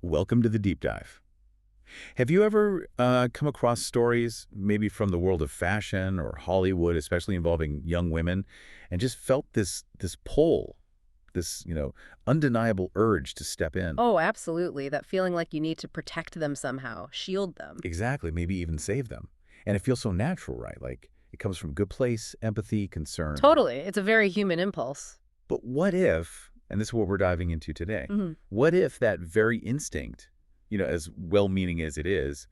Welcome to the deep dive. Have you ever come across stories, maybe from the world of fashion or Hollywood, especially involving young women, and just felt this pull, this undeniable urge to step in? Oh, absolutely. That feeling like you need to protect them somehow, shield them. Exactly, maybe even save them. And it feels so natural, right? Like it comes from good place, empathy, concern. Totally. It's a very human impulse. But what if, and this is what we're diving into today, hmm what if that very instinct, as well-meaning as it is,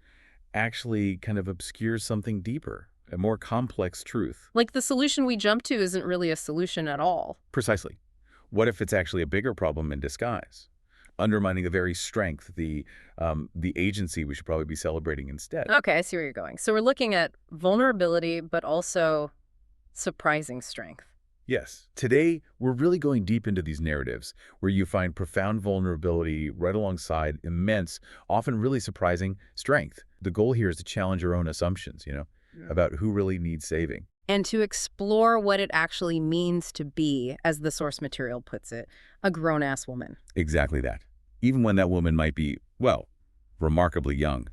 actually kind of obscures something deeper, a more complex truth? Like the solution we jump to isn't really a solution at all. Precisely. What if it's actually a bigger problem in disguise, undermining the very strength, the agency we should probably be celebrating instead? Okay, I see where you're going. So we're looking at vulnerability, but also surprising strength. Yes. Today, we're really going deep into these narratives where you find profound vulnerability right alongside immense, often really surprising strength. The goal here is to challenge our own assumptions, Yeah. about who really needs saving. And to explore what it actually means to be, as the source material puts it, a grown-ass woman. Exactly that. Even when that woman might be, well, remarkably young.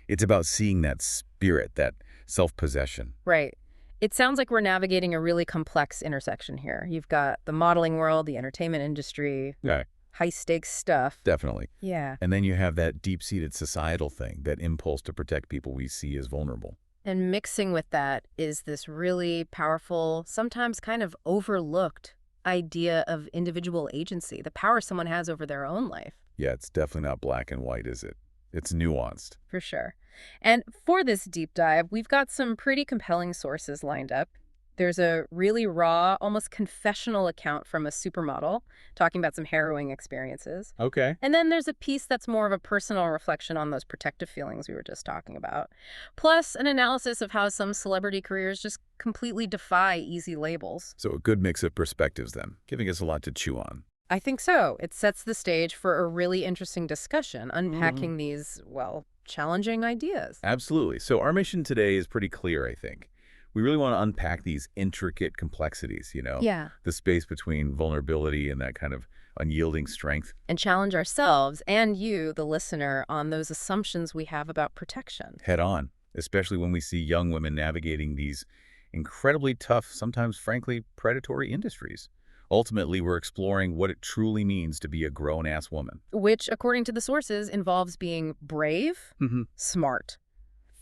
It's about seeing that spirit, that self-possession. Right. It sounds like we're navigating a really complex intersection here. You've got the modeling world, the entertainment industry, Yeah, high-stakes stuff. definitely. Yeah. And then you have that deep-seated societal thing, that impulse to protect people we see as vulnerable. And mixing with that is this really powerful, sometimes kind of overlooked idea of individual agency, the power someone has over their own life, Yeah, it's definitely not black and white, is it? It's nuanced. for sure. And for this deep dive, we've got some pretty compelling sources lined up. There's a really raw, almost confessional account from a supermodel talking about some harrowing experiences. Okay. And then there's a piece that's more of a personal reflection on those protective feelings we were just talking about. Plus, an analysis of how some celebrity careers just completely defy easy labels. So a good mix of perspectives then, giving us a lot to chew on. I think so. It sets the stage for a really interesting discussion, unpacking these, well, challenging ideas. Absolutely. So our mission today is pretty clear, I think. We really want to unpack these intricate complexities, Yeah. the space between vulnerability and that kind of unyielding strength. And challenge ourselves and you, the listener, on those assumptions we have about protection. Head on, especially when we see young women navigating these incredibly tough, sometimes frankly predatory industries. Ultimately, we're exploring what it truly means to be a grown-ass woman. Which, according to the sources, involves being brave, smart,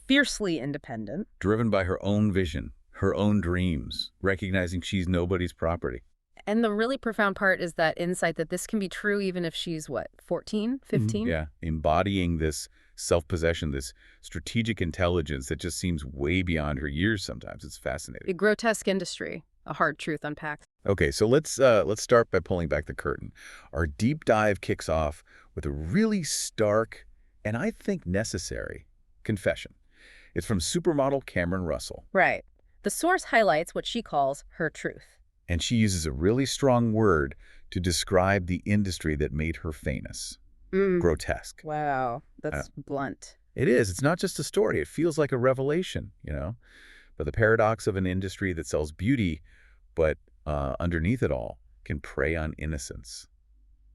fiercely independent. Driven by her own vision, her own dreams, recognizing she's nobody's property. And the really profound part is that insight that this can be true even if she's, what, 14, 15? Yeah, embodying this self-possession, this strategic intelligence that just seems way beyond her years sometimes. It's A fascinating. grotesque industry, a hard truth unpacked. Okay, so let's start by pulling back the curtain. Our deep dive kicks off with a really stark and I think necessary confession. It's from supermodel Cameron Russell, Right. The source highlights what she calls her truth. and she uses a really strong word to describe the industry that made her famous. Grotesque. Wow, that's blunt. It is. It's not just a story. It feels like a revelation, But the paradox of an industry that sells beauty, but underneath it all, can prey on innocence,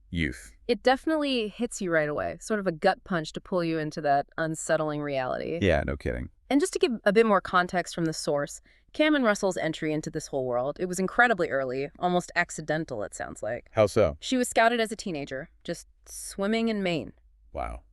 youth. It definitely hits you right away, sort of a gut punch to pull you into that unsettling reality. Yeah, no kidding. And just to give a bit more context from the source, Cameron Russell's entry into this whole world, it was incredibly early, almost accidental, it sounds like. How so? She was scouted as a teenager, just swimming in Maine. Wow.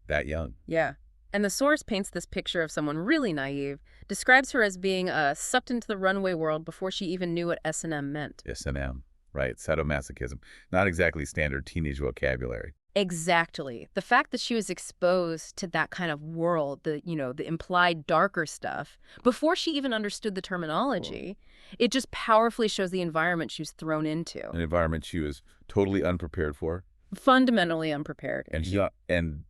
That young. Yeah. And the source paints this picture of someone really naive, describes her as being sucked into the runway world before she even knew what S&M meant. S&M. Right. Sadomasochism. Not exactly standard teenage vocabulary. Exactly. The fact that she was exposed to that kind of world, the implied darker stuff, before she even understood the terminology, it just powerfully shows the environment she was thrown into. An environment she was totally unprepared for. Fundamentally unprepared. And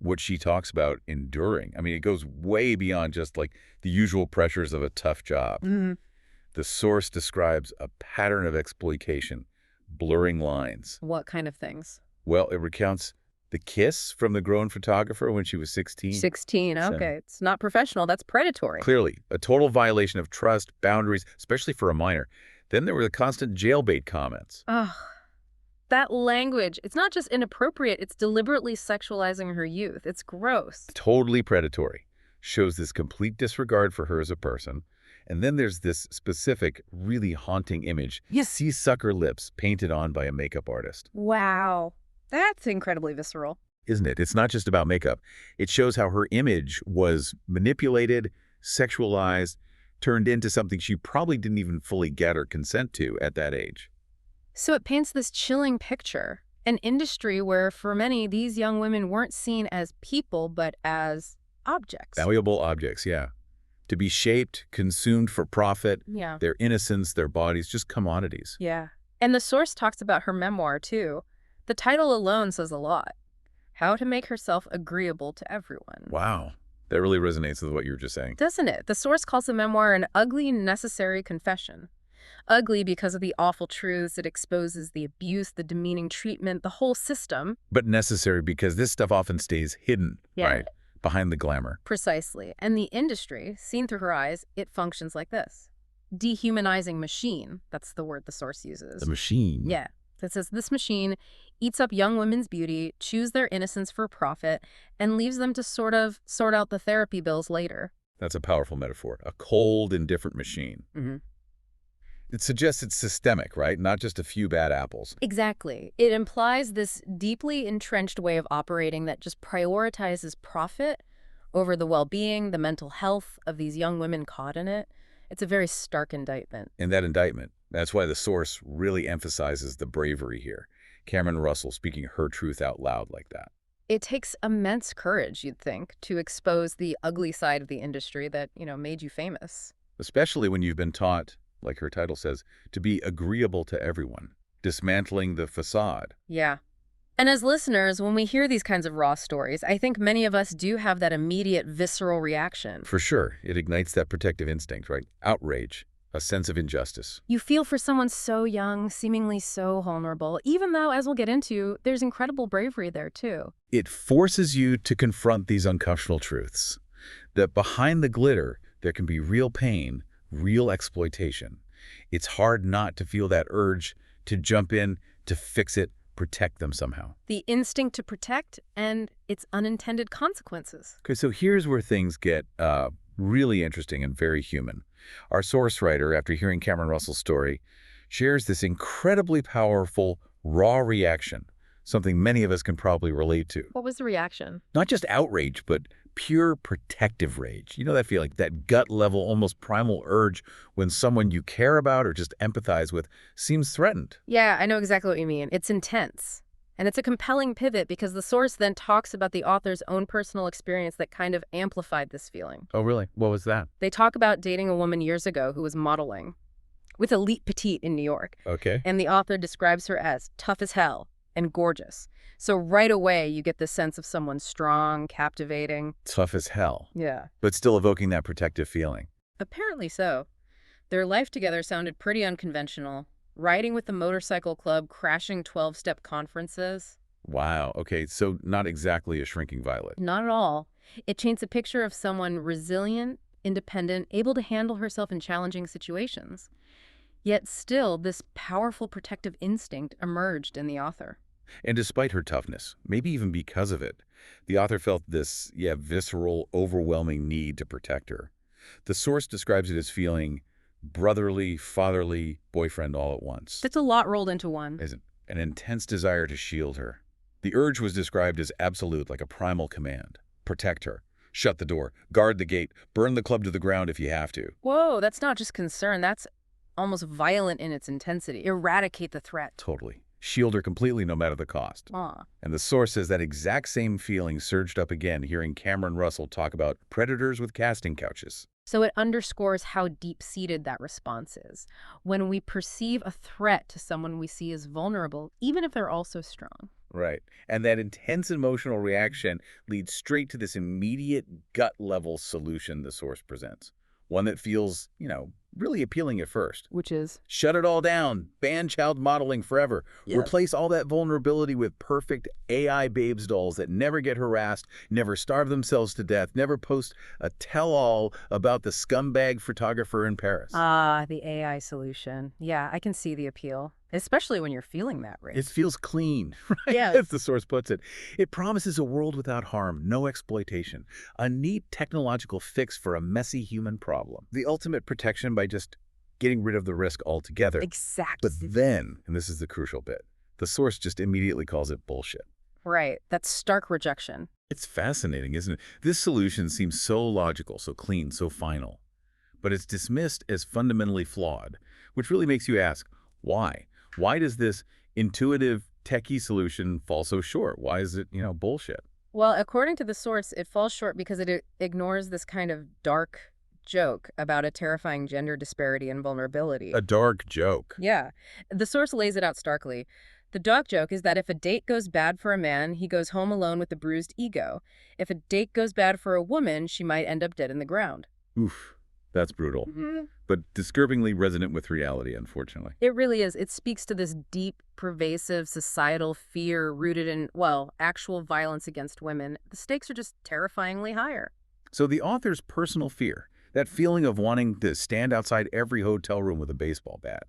what she talks about enduring. I mean, it goes way beyond just like the usual pressures of a tough job. The source describes a pattern of exploitation, blurring lines. What kind of things? Well, it recounts the kiss from the grown photographer when she was 16. 16, So, okay. It's not professional, that's predatory. clearly, a total violation of trust, boundaries, especially for a minor. Then there were the constant jailbait comments. Ugh. That language, it's not just inappropriate, it's deliberately sexualizing her youth. It's gross. Totally predatory. Shows this complete disregard for her as a person. And then there's this specific, really haunting image. Yes. Sea sucker lips painted on by a makeup artist. Wow. That's incredibly visceral. Isn't it? It's not just about makeup. It shows how her image was manipulated, sexualized, turned into something she probably didn't even fully get or consent to at that age. So it paints this chilling picture, an industry where for many these young women weren't seen as people but as objects. Valuable objects, yeah. To be shaped, consumed for profit, Yeah. their innocence, their bodies, just commodities. Yeah. And the source talks about her memoir, too. The title alone says a lot. How to make herself agreeable to everyone. Wow. That really resonates with what you were just saying. Doesn't it? The source calls the memoir an ugly, necessary confession. Ugly because of the awful truths it exposes, the abuse, the demeaning treatment, the whole system. But necessary because this stuff often stays hidden, Yeah. right? Behind the glamour. Precisely. And the industry, seen through her eyes, it functions like this. Dehumanizing machine. That's the word the source uses. The machine. Yeah. That says this machine eats up young women's beauty, chews their innocence for profit, and leaves them to sort out the therapy bills later. That's a powerful metaphor. A cold, indifferent machine. Mm-hmm. It suggests it's systemic, right? Not just a few bad apples. Exactly. It implies this deeply entrenched way of operating that just prioritizes profit over the well-being, the mental health of these young women caught in it. It's a very stark indictment. In that indictment, that's why the source really emphasizes the bravery here. Cameron Russell speaking her truth out loud like that. It takes immense courage, you'd think, to expose the ugly side of the industry that, made you famous. Especially when you've been taught, like her title says, to be agreeable to everyone, dismantling the facade. Yeah. And as listeners, when we hear these kinds of raw stories, I think many of us do have that immediate visceral reaction. For sure, it ignites that protective instinct, right? Outrage, a sense of injustice. You feel for someone so young, seemingly so vulnerable, even though, as we'll get into, there's incredible bravery there too. It forces you to confront these uncomfortable truths, that behind the glitter, there can be real pain, real exploitation. It's hard not to feel that urge to jump in, to fix it, protect them somehow. The instinct to protect and its unintended consequences. Okay, so here's where things get really interesting and very human. Our source writer, after hearing Cameron Russell's story, shares this incredibly powerful, raw reaction, something many of us can probably relate to. What was the reaction? Not just outrage, but pure protective rage. You know that feeling, that gut-level, almost primal urge when someone you care about or just empathize with seems threatened. Yeah, I know exactly what you mean. It's intense. And it's a compelling pivot because the source then talks about the author's own personal experience that kind of amplified this feeling. Oh, really? What was that? They talk about dating a woman years ago who was modeling with Elite Petite in New York. Okay. And the author describes her as tough as hell and gorgeous. So right away, you get the sense of someone strong, captivating. Tough as hell. Yeah. But still evoking that protective feeling. Apparently so. Their life together sounded pretty unconventional. Riding with the motorcycle club, crashing 12-step conferences. Wow. Okay, so not exactly a shrinking violet. Not at all. It paints a picture of someone resilient, independent, able to handle herself in challenging situations. Yet still, this powerful protective instinct emerged in the author. And despite her toughness, maybe even because of it, the author felt this, visceral, overwhelming need to protect her. The source describes it as feeling brotherly, fatherly, boyfriend all at once. That's a lot rolled into one. Isn't an intense desire to shield her. The urge was described as absolute, like a primal command. Protect her. Shut the door. Guard the gate. Burn the club to the ground if you have to. Whoa, that's not just concern. That's almost violent in its intensity. Eradicate the threat. Totally. Shield her completely no matter the cost. And the source says that exact same feeling surged up again hearing Cameron Russell talk about predators with casting couches. So it underscores how deep-seated that response is. When we perceive a threat to someone we see as vulnerable, even if they're also strong. Right. And that intense emotional reaction leads straight to this immediate gut-level solution the source presents. One that feels, really appealing at first. Which is? Shut it all down. Ban child modeling forever. Yeah. Replace all that vulnerability with perfect AI babes dolls that never get harassed, never starve themselves to death, never post a tell-all about the scumbag photographer in Paris. Ah, the AI solution. Yeah, I can see the appeal. especially when you're feeling that It risk. feels clean, right? As Yes. the source puts it. It promises a world without harm, no exploitation, a neat technological fix for a messy human problem. The ultimate protection by just getting rid of the risk altogether. But Exactly. then, and this is the crucial bit, the source just immediately calls it bullshit. Right. That's stark rejection. It's fascinating, isn't it? This solution seems so logical, so clean, so final. But it's dismissed as fundamentally flawed, which really makes you ask, why? Why does this intuitive, techie solution fall so short? Why is it, bullshit? Well, according to the source, it falls short because it ignores this kind of dark joke about a terrifying gender disparity and vulnerability. A dark joke. Yeah. The source lays it out starkly. The dark joke is that if a date goes bad for a man, he goes home alone with a bruised ego. If a date goes bad for a woman, she might end up dead in the ground. Oof, that's brutal. But disturbingly resonant with reality, unfortunately. It really is. It speaks to this deep, pervasive societal fear rooted in, well, actual violence against women. The stakes are just terrifyingly higher. So the author's personal fear, that feeling of wanting to stand outside every hotel room with a baseball bat,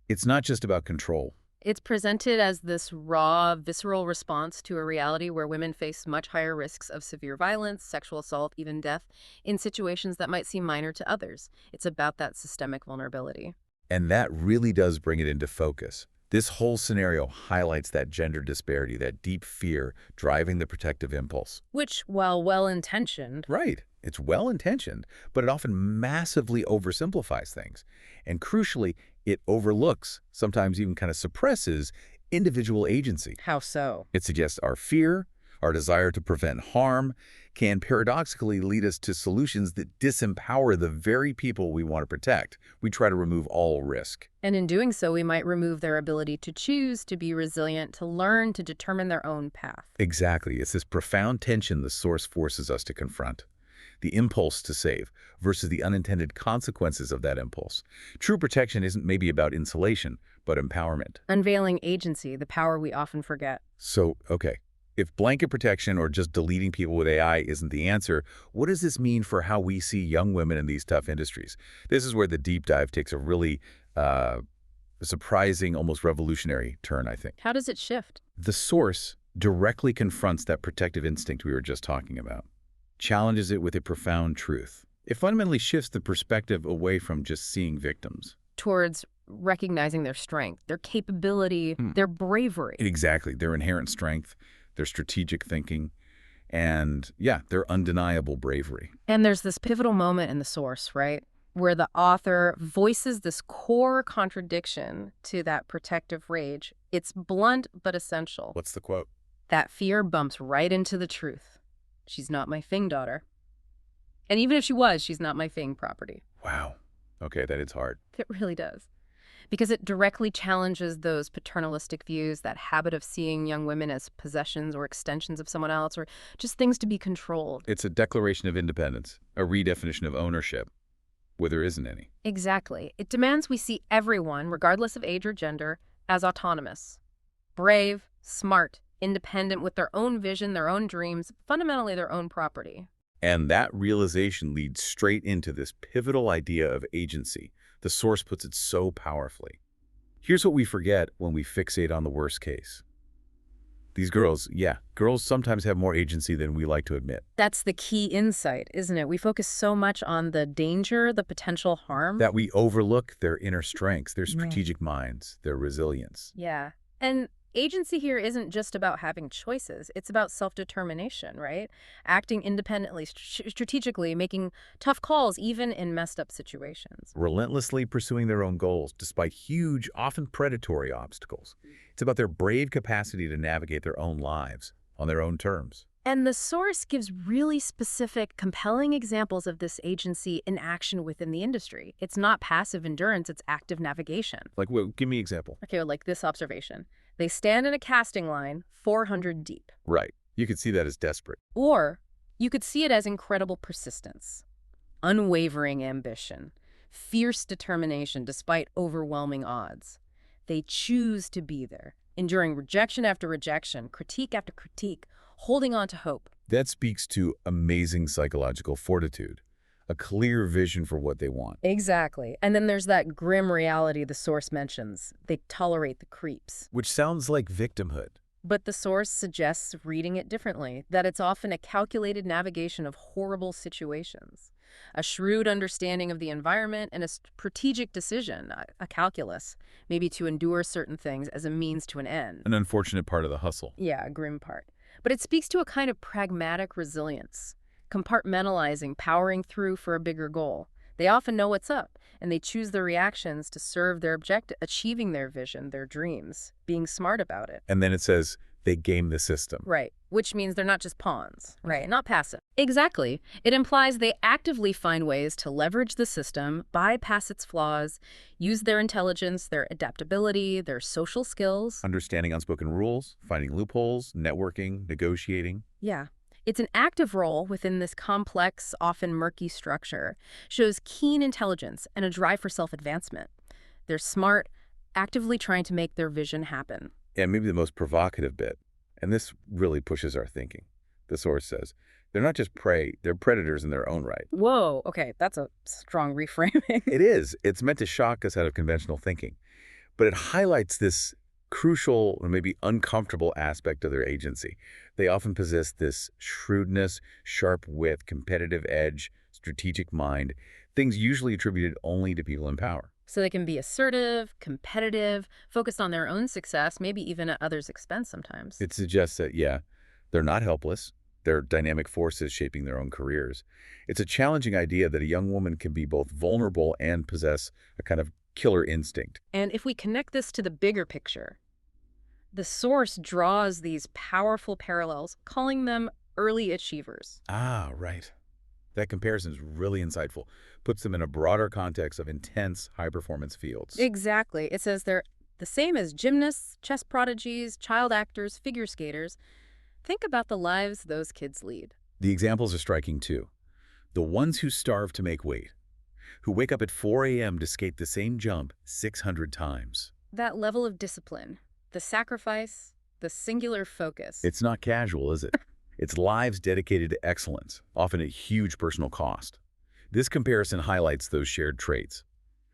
it's not just about control. It's presented as this raw, visceral response to a reality where women face much higher risks of severe violence, sexual assault, even death, in situations that might seem minor to others. It's about that systemic vulnerability. And that really does bring it into focus. This whole scenario highlights that gender disparity, that deep fear driving the protective impulse. Which, while well-intentioned, Right. It's well-intentioned, but it often massively oversimplifies things. And crucially, it overlooks, sometimes even kind of suppresses, individual agency. how so? It suggests our fear, our desire to prevent harm, can paradoxically lead us to solutions that disempower the very people we want to protect. We try to remove all risk. And in doing so, we might remove their ability to choose, to be resilient, to learn, to determine their own path. Exactly. It's this profound tension the source forces us to confront. The impulse to save versus the unintended consequences of that impulse. True protection isn't maybe about insulation, but empowerment. Unveiling agency, the power we often forget. So, okay, if blanket protection or just deleting people with AI isn't the answer, what does this mean for how we see young women in these tough industries? This is where the deep dive takes a really surprising, almost revolutionary turn, I think. How does it shift? The source directly confronts that protective instinct we were just talking about, challenges it with a profound truth. It fundamentally shifts the perspective away from just seeing victims. Towards recognizing their strength, their capability, their bravery. Exactly. Their inherent strength, their strategic thinking, and, yeah, their undeniable bravery. And there's this pivotal moment in the source, right, where the author voices this core contradiction to that protective rage. It's blunt but essential. What's the quote? That fear bumps right into the truth. She's not my Fing daughter. And even if she was, she's not my Fing property. Wow. Okay, that is hard. It really does. Because it directly challenges those paternalistic views, that habit of seeing young women as possessions or extensions of someone else, or just things to be controlled. It's a declaration of independence, a redefinition of ownership, where there isn't any. Exactly. It demands we see everyone, regardless of age or gender, as autonomous, brave, smart, independent with their own vision, their own dreams, fundamentally their own property. And that realization leads straight into this pivotal idea of agency. The source puts it so powerfully. Here's what we forget when we fixate on the worst case. These girls sometimes have more agency than we like to admit. That's the key insight, isn't it? We focus so much on the danger, the potential harm. That we overlook their inner strengths, their strategic minds, their resilience. Yeah. And agency here isn't just about having choices. It's about self-determination, right? Acting independently, strategically, making tough calls, even in messed up situations. Relentlessly pursuing their own goals despite huge, often predatory obstacles. It's about their brave capacity to navigate their own lives on their own terms. And the source gives really specific, compelling examples of this agency in action within the industry. It's not passive endurance, it's active navigation. Like, well, give me an example. Okay, like this observation. They stand in a casting line 400 deep. Right. You could see that as desperate. Or you could see it as incredible persistence, unwavering ambition, fierce determination despite overwhelming odds. They choose to be there, enduring rejection after rejection, critique after critique, holding on to hope. That speaks to amazing psychological fortitude, a clear vision for what they want. Exactly. And then there's that grim reality the source mentions. They tolerate the creeps. Which sounds like victimhood. But the source suggests reading it differently, that it's often a calculated navigation of horrible situations, a shrewd understanding of the environment, and a strategic decision, a calculus, maybe to endure certain things as a means to an end. An unfortunate part of the hustle. Yeah, a grim part. But it speaks to a kind of pragmatic resilience, compartmentalizing, powering through for a bigger goal. They often know what's up, and they choose their reactions to serve their objective, achieving their vision, their dreams, being smart about it. And then it says they game the system. Right, which means they're not just pawns. Right, not passive. Exactly. It implies they actively find ways to leverage the system, bypass its flaws, use their intelligence, their adaptability, their social skills. Understanding unspoken rules, finding loopholes, networking, negotiating. Yeah. It's an active role within this complex, often murky structure, shows keen intelligence and a drive for self-advancement. They're smart, actively trying to make their vision happen. And maybe the most provocative bit, and this really pushes our thinking. The source says, they're not just prey, they're predators in their own right. Whoa, okay, that's a strong reframing. It is. It's meant to shock us out of conventional thinking. But it highlights this crucial or maybe uncomfortable aspect of their agency. They often possess this shrewdness, sharp wit, competitive edge, strategic mind, things usually attributed only to people in power. So they can be assertive, competitive, focused on their own success, maybe even at others' expense sometimes. It suggests that, yeah, they're not helpless. They're dynamic forces shaping their own careers. It's a challenging idea that a young woman can be both vulnerable and possess a kind of killer instinct. And if we connect this to the bigger picture, the source draws these powerful parallels, calling them early achievers. Ah, right. That comparison is really insightful. Puts them in a broader context of intense, high-performance fields. Exactly. It says they're the same as gymnasts, chess prodigies, child actors, figure skaters. Think about the lives those kids lead. The examples are striking, too. The ones who starve to make weight, who wake up at 4 a.m. to skate the same jump 600 times. That level of discipline, the sacrifice, the singular focus. It's not casual, is it? It's lives dedicated to excellence, often at huge personal cost. This comparison highlights those shared traits: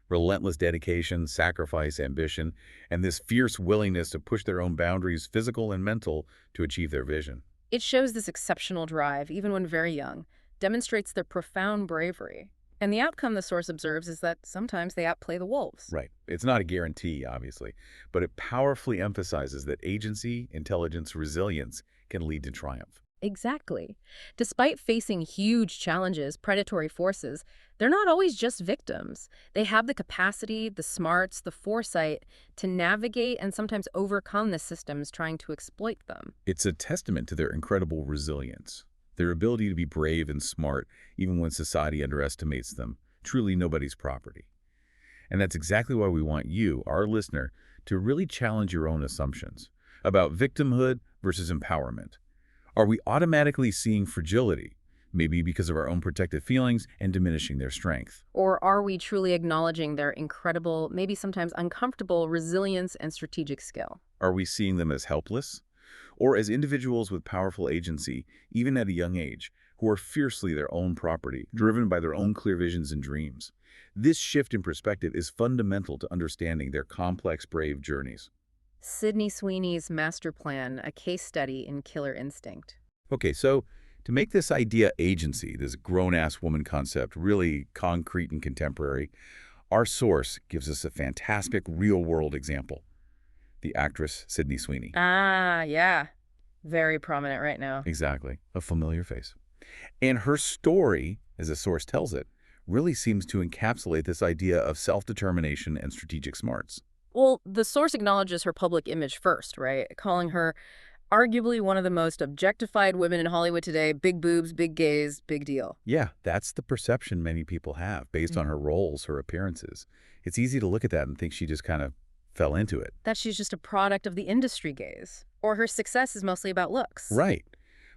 relentless dedication, sacrifice, ambition, and this fierce willingness to push their own boundaries, physical and mental, to achieve their vision. It shows this exceptional drive, even when very young, demonstrates their profound bravery. And the outcome, the source observes, is that sometimes they outplay the wolves. Right. It's not a guarantee, obviously, but it powerfully emphasizes that agency, intelligence, resilience can lead to triumph. Exactly. Despite facing huge challenges, predatory forces, they're not always just victims. They have the capacity, the smarts, the foresight to navigate and sometimes overcome the systems trying to exploit them. It's a testament to their incredible resilience, their ability to be brave and smart even when society underestimates them, truly nobody's property. And that's exactly why we want you, our listener, to really challenge your own assumptions about victimhood versus empowerment. Are we automatically seeing fragility, maybe because of our own protective feelings, and diminishing their strength? Or are we truly acknowledging their incredible, maybe sometimes uncomfortable resilience and strategic skill? Are we seeing them as helpless? Or as individuals with powerful agency, even at a young age, who are fiercely their own property, driven by their own clear visions and dreams? This shift in perspective is fundamental to understanding their complex, brave journeys. Sydney Sweeney's Master Plan, a case study in killer instinct. Okay, so to make this idea agency, this grown-ass woman concept, really concrete and contemporary, our source gives us a fantastic real-world example. The actress Sydney Sweeney. Ah, yeah. Very prominent right now. Exactly. A familiar face. And her story, as the source tells it, really seems to encapsulate this idea of self-determination and strategic smarts. Well, the source acknowledges her public image first, right? Calling her arguably one of the most objectified women in Hollywood today. Big boobs, big gaze, big deal. Yeah, that's the perception many people have based on her roles, her appearances. It's easy to look at that and think she just kind of fell into it. That she's just a product of the industry gaze. Or her success is mostly about looks. Right.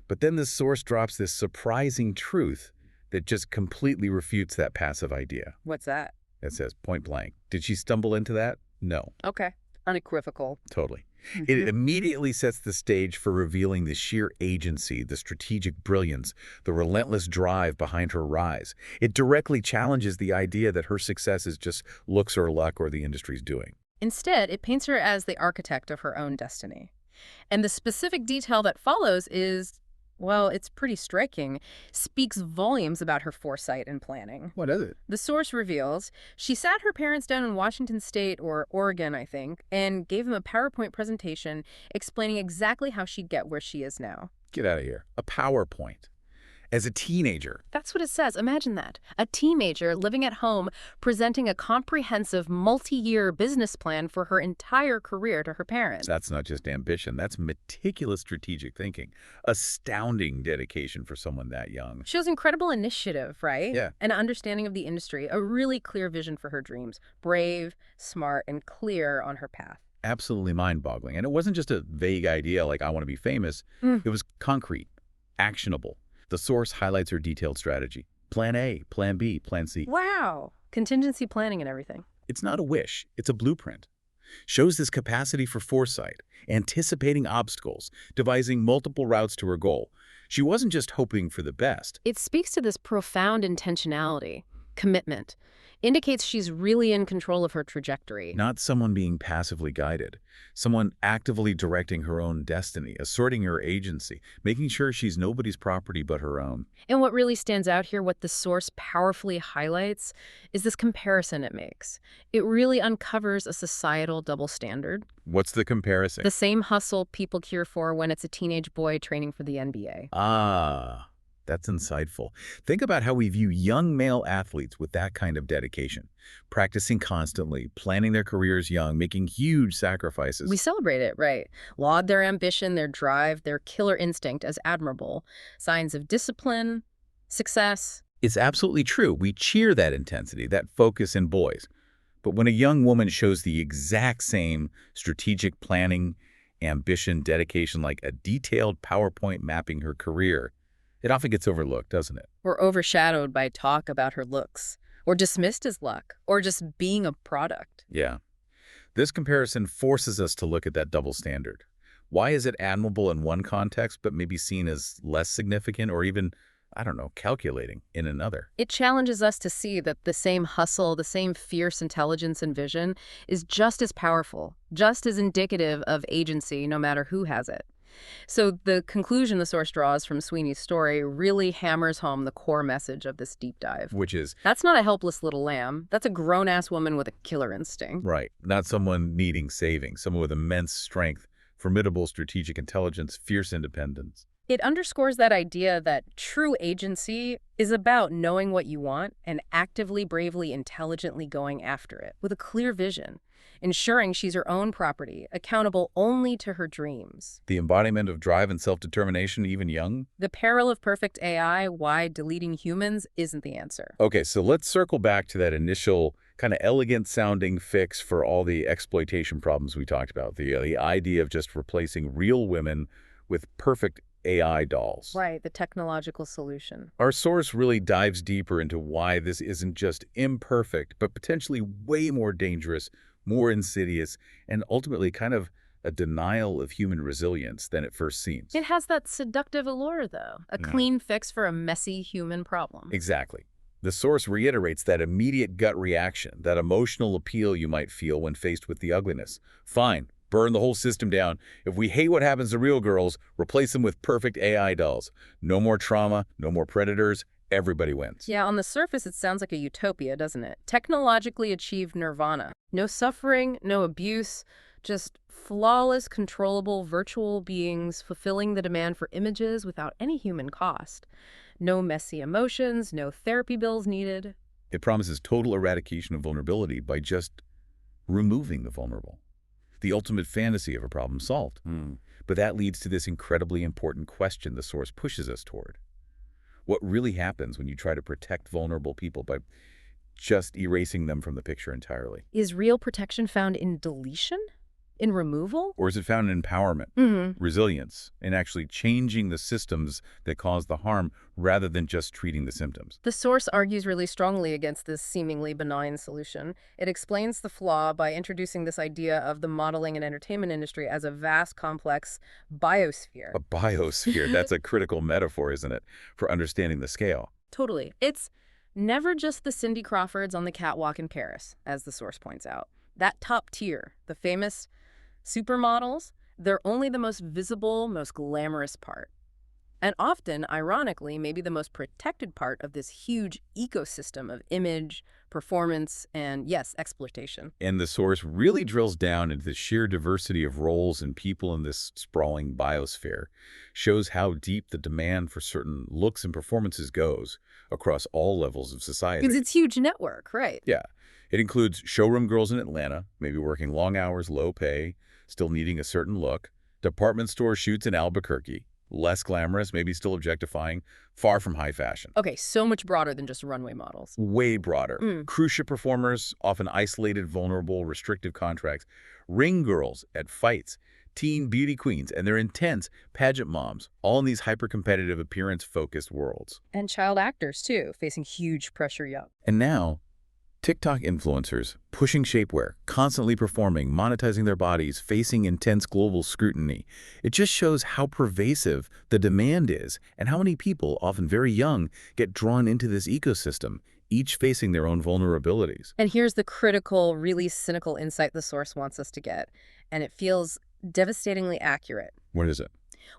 But then the source drops this surprising truth that just completely refutes that passive idea. What's that? It says point blank. Did she stumble into that? No. Okay. Unequivocal. Totally. It Mhm. immediately sets the stage for revealing the sheer agency, the strategic brilliance, the relentless drive behind her rise. It directly challenges the idea that her success is just looks or luck or the industry's doing. Instead, it paints her as the architect of her own destiny. And the specific detail that follows is, well, it's pretty striking, speaks volumes about her foresight and planning. What is it? The source reveals she sat her parents down in Washington State, or Oregon, I think, and gave them a PowerPoint presentation explaining exactly how she'd get where she is now. Get out of here. A PowerPoint. As a teenager. That's what it says. Imagine that. A teenager living at home presenting a comprehensive multi-year business plan for her entire career to her parents. That's not just ambition. That's meticulous strategic thinking. Astounding dedication for someone that young. Shows incredible initiative, right? Yeah. An understanding of the industry, a really clear vision for her dreams. Brave, smart, and clear on her path. Absolutely mind-boggling. And it wasn't just a vague idea like I want to be famous. Mm. It was concrete, actionable. The source highlights her detailed strategy. Plan A, Plan B, Plan C. Wow. Contingency planning and everything. It's not a wish. It's a blueprint. Shows this capacity for foresight, anticipating obstacles, devising multiple routes to her goal. She wasn't just hoping for the best. It speaks to this profound intentionality, commitment. Indicates she's really in control of her trajectory. Not someone being passively guided. Someone actively directing her own destiny, asserting her agency, making sure she's nobody's property but her own. And what really stands out here, what the source powerfully highlights, is this comparison it makes. It really uncovers a societal double standard. What's the comparison? The same hustle people cure for when it's a teenage boy training for the NBA. Ah, that's insightful. Think about how we view young male athletes with that kind of dedication. Practicing constantly, planning their careers young, making huge sacrifices. We celebrate it, right? Laud their ambition, their drive, their killer instinct as admirable. Signs of discipline, success. It's absolutely true. We cheer that intensity, that focus in boys. But when a young woman shows the exact same strategic planning, ambition, dedication, like a detailed PowerPoint mapping her career, it often gets overlooked, doesn't it? Or overshadowed by talk about her looks. Or dismissed as luck. Or just being a product. Yeah. This comparison forces us to look at that double standard. Why is it admirable in one context, but maybe seen as less significant or even, I don't know, calculating in another? It challenges us to see that the same hustle, the same fierce intelligence and vision is just as powerful, just as indicative of agency, no matter who has it. So the conclusion the source draws from Sweeney's story really hammers home the core message of this deep dive. Which is, That's not a helpless little lamb. That's a grown-ass woman with a killer instinct. right, not someone needing saving, someone with immense strength, formidable strategic intelligence, fierce independence. It underscores that idea that true agency is about knowing what you want and actively, bravely, intelligently going after it with a clear vision, ensuring she's her own property, accountable only to her dreams. The embodiment of drive and self-determination, even young. The peril of perfect AI, why deleting humans isn't the answer. Okay, so let's circle back to that initial kind of elegant-sounding fix for all the exploitation problems we talked about, the idea of just replacing real women with perfect AI dolls. Right, the technological solution. Our source really dives deeper into why this isn't just imperfect, but potentially way more dangerous, more insidious, and ultimately kind of a denial of human resilience than it first seems. It has that seductive allure, though, a clean fix for a messy human problem. Exactly. The source reiterates that immediate gut reaction, that emotional appeal you might feel when faced with the ugliness. Fine, burn the whole system down. If we hate what happens to real girls, replace them with perfect AI dolls. No more trauma, no more predators, everybody wins. Yeah, on the surface, it sounds like a utopia, doesn't it? Technologically achieved nirvana. No suffering, no abuse, just flawless, controllable virtual beings fulfilling the demand for images without any human cost. No messy emotions, no therapy bills needed. It promises total eradication of vulnerability by just removing the vulnerable. The ultimate fantasy of a problem solved. But that leads to this incredibly important question the source pushes us toward. What really happens when you try to protect vulnerable people by just erasing them from the picture entirely? Is real protection found in deletion? In removal? Or is it found in empowerment, Mm-hmm. resilience, and actually changing the systems that cause the harm rather than just treating the symptoms? The source argues really strongly against this seemingly benign solution. It explains the flaw by introducing this idea of the modeling and entertainment industry as a vast, complex biosphere. A biosphere, that's a critical metaphor, isn't it, for understanding the scale? Totally. It's never just the Cindy Crawfords on the catwalk in Paris, as the source points out. That top tier, the famous supermodels, they're only the most visible, most glamorous part. And often, ironically, maybe the most protected part of this huge ecosystem of image, performance, and, yes, exploitation. And the source really drills down into the sheer diversity of roles and people in this sprawling biosphere, shows how deep the demand for certain looks and performances goes across all levels of society. Because it's huge network, right? Yeah. It includes showroom girls in Atlanta, maybe working long hours, low pay, still needing a certain look, department store shoots in Albuquerque, less glamorous, maybe still objectifying, far from high fashion. Okay, so much broader than just runway models. Way broader. Mm. Cruise ship performers, often isolated, vulnerable, restrictive contracts, ring girls at fights, teen beauty queens, and their intense pageant moms, all in these hyper-competitive, appearance-focused worlds. And child actors, too, facing huge pressure young. And now, TikTok influencers, pushing shapewear, constantly performing, monetizing their bodies, facing intense global scrutiny. It just shows how pervasive the demand is and how many people, often very young, get drawn into this ecosystem, each facing their own vulnerabilities. And here's the critical, really cynical insight the source wants us to get. And it feels devastatingly accurate. What is it?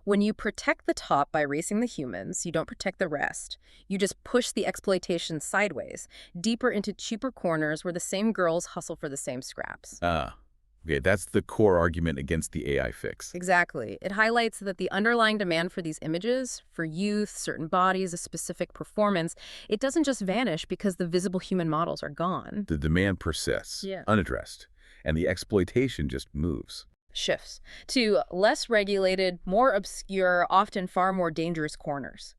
When you protect the top by racing the humans, you don't protect the rest. You just push the exploitation sideways, deeper into cheaper corners where the same girls hustle for the same scraps. Okay, that's the core argument against the AI fix. Exactly. It highlights that the underlying demand for these images, for youth, certain bodies, a specific performance, it doesn't just vanish because the visible human models are gone. The demand persists, Yeah. unaddressed, and the exploitation just moves. Shifts to less regulated, more obscure, often far more dangerous corners,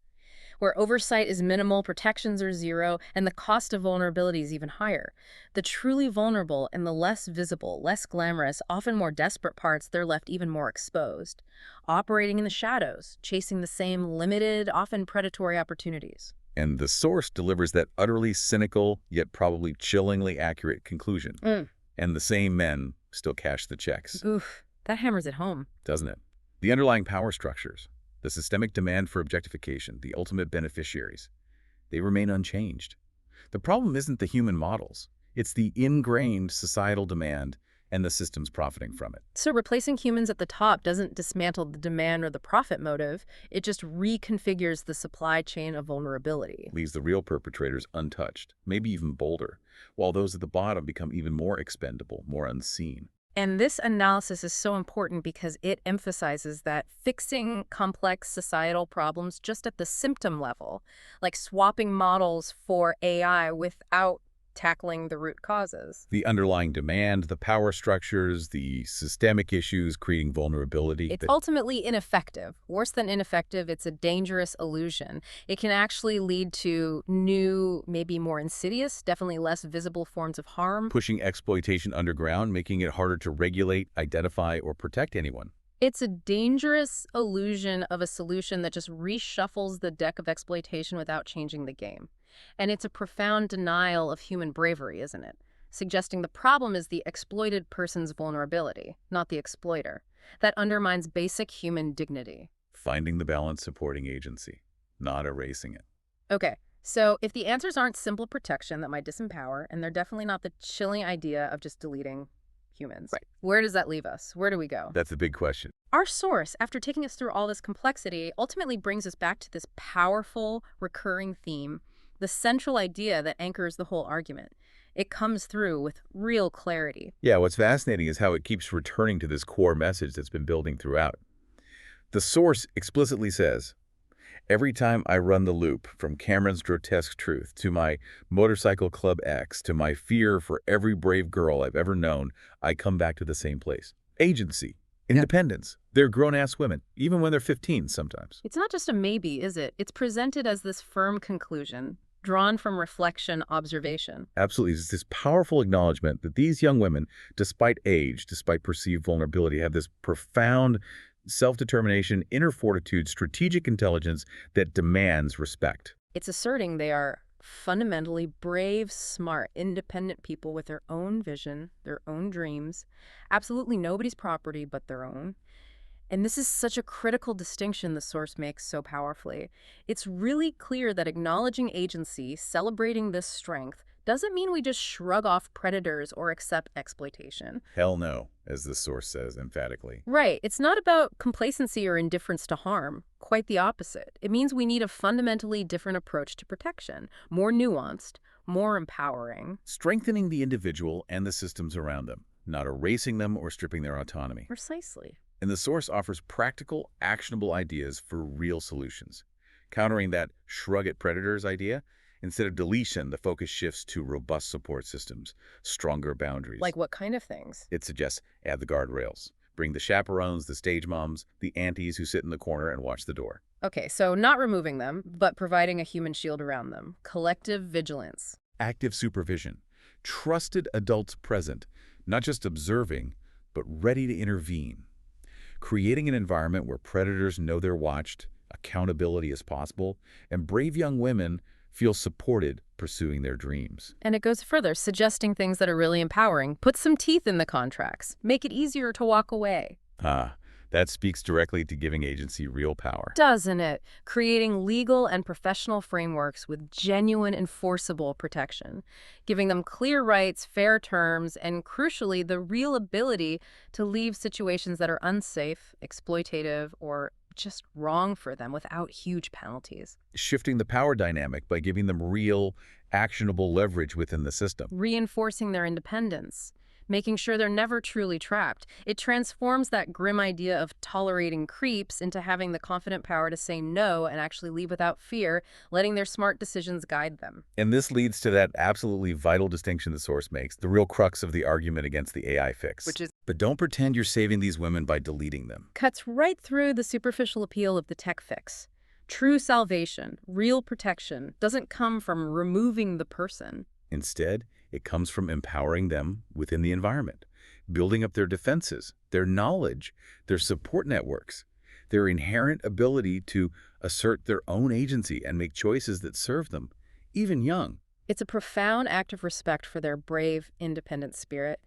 where oversight is minimal, protections are zero, and the cost of vulnerability is even higher. The truly vulnerable and the less visible, less glamorous, often more desperate parts, they're left even more exposed, operating in the shadows, chasing the same limited, often predatory opportunities. And the source delivers that utterly cynical, yet probably chillingly accurate conclusion. And the same men still cash the checks. Oof, that hammers it home. Doesn't it? The underlying power structures, the systemic demand for objectification, the ultimate beneficiaries, they remain unchanged. The problem isn't the human models. It's the ingrained societal demand and the systems profiting from it. So replacing humans at the top doesn't dismantle the demand or the profit motive. It just reconfigures the supply chain of vulnerability. Leaves the real perpetrators untouched, maybe even bolder, while those at the bottom become even more expendable, more unseen. And this analysis is so important because it emphasizes that fixing complex societal problems just at the symptom level, like swapping models for AI without tackling the root causes. The underlying demand, the power structures, the systemic issues creating vulnerability. It's ultimately ineffective. Worse than ineffective, it's a dangerous illusion. It can actually lead to new, maybe more insidious, definitely less visible forms of harm. Pushing exploitation underground, making it harder to regulate, identify, or protect anyone. It's a dangerous illusion of a solution that just reshuffles the deck of exploitation without changing the game. And it's a profound denial of human bravery, isn't it? Suggesting the problem is the exploited person's vulnerability, not the exploiter. That undermines basic human dignity. Finding the balance supporting agency, not erasing it. Okay, so if the answers aren't simple protection that might disempower, and they're definitely not the chilling idea of just deleting humans, right, where does that leave us? Where do we go? That's a big question. Our source, after taking us through all this complexity, ultimately brings us back to this powerful, recurring theme, the central idea that anchors the whole argument. It comes through with real clarity. Yeah, what's fascinating is how it keeps returning to this core message that's been building throughout. The source explicitly says, every time I run the loop from Cameron's grotesque truth to my motorcycle club X to my fear for every brave girl I've ever known, I come back to the same place. Agency. Independence. They're grown-ass women, even when they're 15 sometimes. It's not just a maybe, is it? It's presented as this firm conclusion, drawn from reflection, observation. Absolutely. It's this powerful acknowledgement that these young women, despite age, despite perceived vulnerability, have this profound self-determination, inner fortitude, strategic intelligence that demands respect. It's asserting they are fundamentally brave, smart, independent people with their own vision, their own dreams, absolutely nobody's property but their own. And this is such a critical distinction the source makes so powerfully. It's really clear that acknowledging agency, celebrating this strength, doesn't mean we just shrug off predators or accept exploitation. Hell no, as the source says emphatically. Right. It's not about complacency or indifference to harm. Quite the opposite. It means we need a fundamentally different approach to protection, more nuanced, more empowering. Strengthening the individual and the systems around them, not erasing them or stripping their autonomy. Precisely. And the source offers practical, actionable ideas for real solutions. Countering that shrug at predators idea, instead of deletion, the focus shifts to robust support systems, stronger boundaries. Like what kind of things? It suggests add the guardrails. Bring the chaperones, the stage moms, the aunties who sit in the corner and watch the door. Okay, so not removing them, but providing a human shield around them. Collective vigilance. Active supervision. Trusted adults present, not just observing, but ready to intervene. Creating an environment where predators know they're watched, accountability is possible, and brave young women feel supported pursuing their dreams. And it goes further, suggesting things that are really empowering. Put some teeth in the contracts. Make it easier to walk away. That speaks directly to giving agency real power. Doesn't it? Creating legal and professional frameworks with genuine enforceable protection, giving them clear rights, fair terms, and crucially, the real ability to leave situations that are unsafe, exploitative, or just wrong for them without huge penalties. Shifting the power dynamic by giving them real, actionable leverage within the system. Reinforcing their independence, making sure they're never truly trapped. It transforms that grim idea of tolerating creeps into having the confident power to say no and actually leave without fear, letting their smart decisions guide them. And this leads to that absolutely vital distinction the source makes, the real crux of the argument against the AI fix. Which is, but don't pretend you're saving these women by deleting them. cuts right through the superficial appeal of the tech fix. True salvation, real protection, doesn't come from removing the person. Instead, it comes from empowering them within the environment, building up their defenses, their knowledge, their support networks, their inherent ability to assert their own agency and make choices that serve them, even young. It's a profound act of respect for their brave, independent spirit.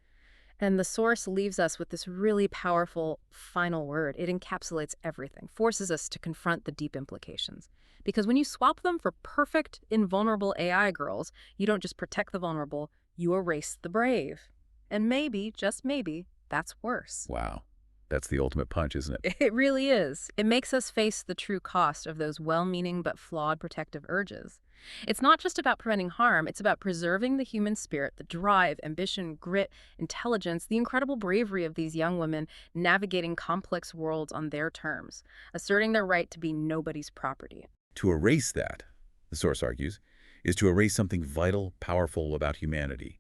And the source leaves us with this really powerful final word. It encapsulates everything, forces us to confront the deep implications. Because when you swap them for perfect, invulnerable AI girls, you don't just protect the vulnerable, you erase the brave. And maybe, just maybe, that's worse. Wow. That's the ultimate punch, isn't it? It really is. It makes us face the true cost of those well-meaning but flawed protective urges. It's not just about preventing harm, it's about preserving the human spirit, the drive, ambition, grit, intelligence, the incredible bravery of these young women navigating complex worlds on their terms, asserting their right to be nobody's property. To erase that, the source argues, is to erase something vital, powerful about humanity.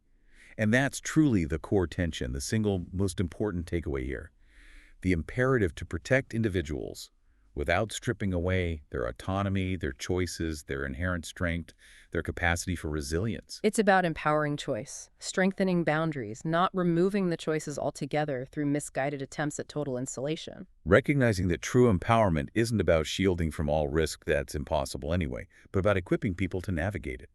And that's truly the core tension, the single most important takeaway here. The imperative to protect individuals without stripping away their autonomy, their choices, their inherent strength, their capacity for resilience. It's about empowering choice, strengthening boundaries, not removing the choices altogether through misguided attempts at total insulation. Recognizing that true empowerment isn't about shielding from all risk that's impossible anyway, but about equipping people to navigate it,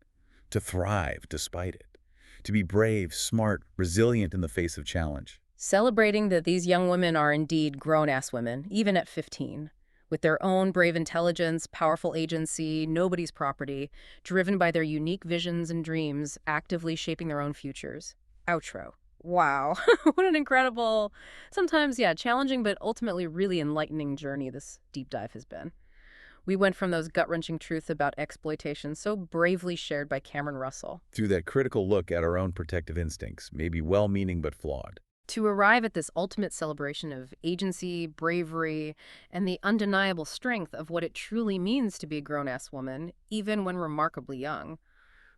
to thrive despite it, to be brave, smart, resilient in the face of challenge. Celebrating that these young women are indeed grown-ass women, even at 15. With their own brave intelligence, powerful agency, nobody's property, driven by their unique visions and dreams, actively shaping their own futures. Outro. Wow. What an incredible, sometimes, challenging, but ultimately really enlightening journey this deep dive has been. We went from those gut-wrenching truths about exploitation so bravely shared by Cameron Russell, Through that critical look at our own protective instincts, maybe well-meaning but flawed. to arrive at this ultimate celebration of agency, bravery, and the undeniable strength of what it truly means to be a grown-ass woman, even when remarkably young.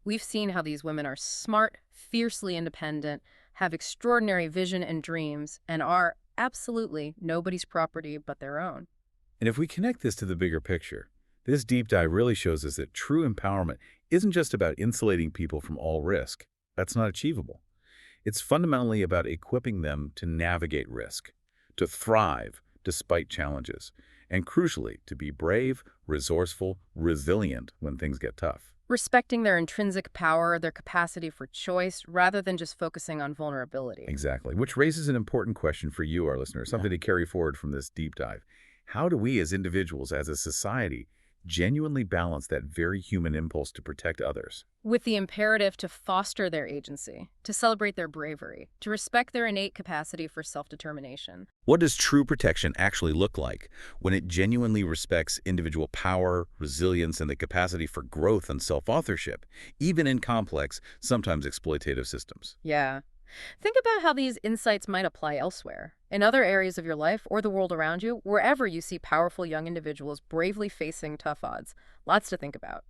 We've seen how these women are smart, fiercely independent, have extraordinary vision and dreams, and are absolutely nobody's property but their own. And if we connect this to the bigger picture, This deep dive really shows us that true empowerment isn't just about insulating people from all risk. That's not achievable. It's fundamentally about equipping them to navigate risk, to thrive despite challenges, and crucially, to be brave, resourceful, resilient when things get tough. Respecting their intrinsic power, their capacity for choice, rather than just focusing on vulnerability. Exactly, which raises an important question for you, our listeners, something to carry forward from this deep dive. How do we as individuals, as a society, genuinely balance that very human impulse to protect others? With the imperative to foster their agency, to celebrate their bravery, to respect their innate capacity for self-determination. What does true protection actually look like when it genuinely respects individual power, resilience, and the capacity for growth and self-authorship, even in complex, sometimes exploitative systems? Yeah. Think about how these insights might apply elsewhere, in other areas of your life or the world around you, wherever you see powerful young individuals bravely facing tough odds. Lots to think about.